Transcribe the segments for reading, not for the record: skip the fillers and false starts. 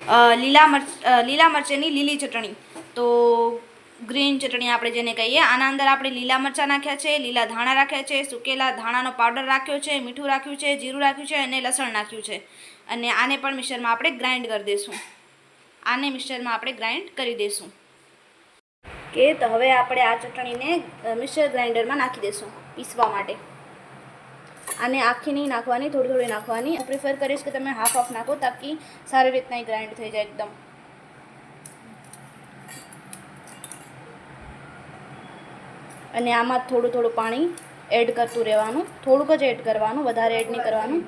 લીલા મરચાંની લીલી ચટણી, તો ગ્રીન ચટણી આપણે જેને કહીએ. આના અંદર આપણે લીલા મરચાં નાખ્યા છે, લીલા ધાણા રાખ્યા છે, સૂકેલા ધાણાનો પાવડર રાખ્યો છે, મીઠું રાખ્યું છે, જીરું રાખ્યું છે અને લસણ નાખ્યું છે. અને આને પણ મિક્સરમાં આપણે ગ્રાઇન્ડ કરી દઈશું. આને મિક્સરમાં આપણે ગ્રાઇન્ડ કરી દઈશું. કે તો હવે આપણે આ ચટણીને મિક્સર ગ્રાઇન્ડરમાં નાખી દઈશું પીસવા માટે. આને આખી નહીં નાખવાની, થોડી થોડી નાખવાની. હું પ્રિફર કરીશ કે તમે હાફ હાફ નાખો, તાકી સારી રીતના ગ્રાઇન્ડ થઈ જાય એકદમ. અને આમાં થોડું થોડું પાણી એડ કરતું રહેવાનું, થોડુંક જ એડ કરવાનું, વધારે એડ નહીં કરવાનું.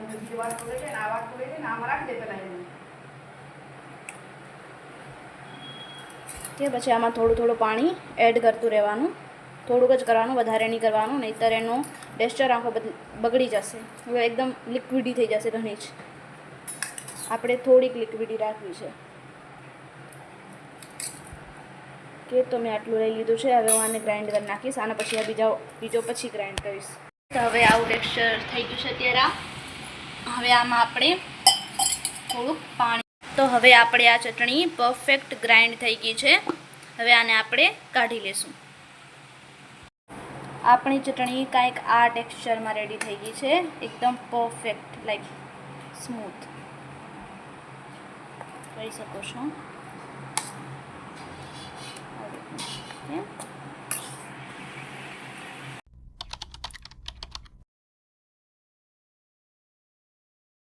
કે પછી આમાં થોડું થોડું પાણી એડ કરતું રહેવાનું, થોડુંક જ કરવાનું, વધારે નહીં કરવાનું, નહીંતર એનો ટેક્સચર આખો બગડી જશે. હવે એકદમ લિક્વિડી થઈ જશે ઘણી જ. આપણે થોડીક લિક્વિડી રાખવી છે. કે તો મેં આટલું લઈ લીધું છે. હવે હું આને ગ્રાઇન્ડ કરી નાખીશ. આના પછી બીજો પછી ગ્રાઇન્ડ કરીશ. તો હવે આવું ટેક્સચર થઈ ગયું છે અત્યારે. હવે આમાં આપણે થોડુંક પાણી. તો હવે આપણે આ ચટણી પરફેક્ટ ગ્રાઇન્ડ થઈ ગઈ છે. હવે આને આપણે કાઢી લઈશું. આપણી ચટણી કાંઈક આ ટેક્સચરમાં રેડી થઈ ગઈ છે, એકદમ પરફેક્ટ, લાઈક સ્મૂથ કહી શકો છો.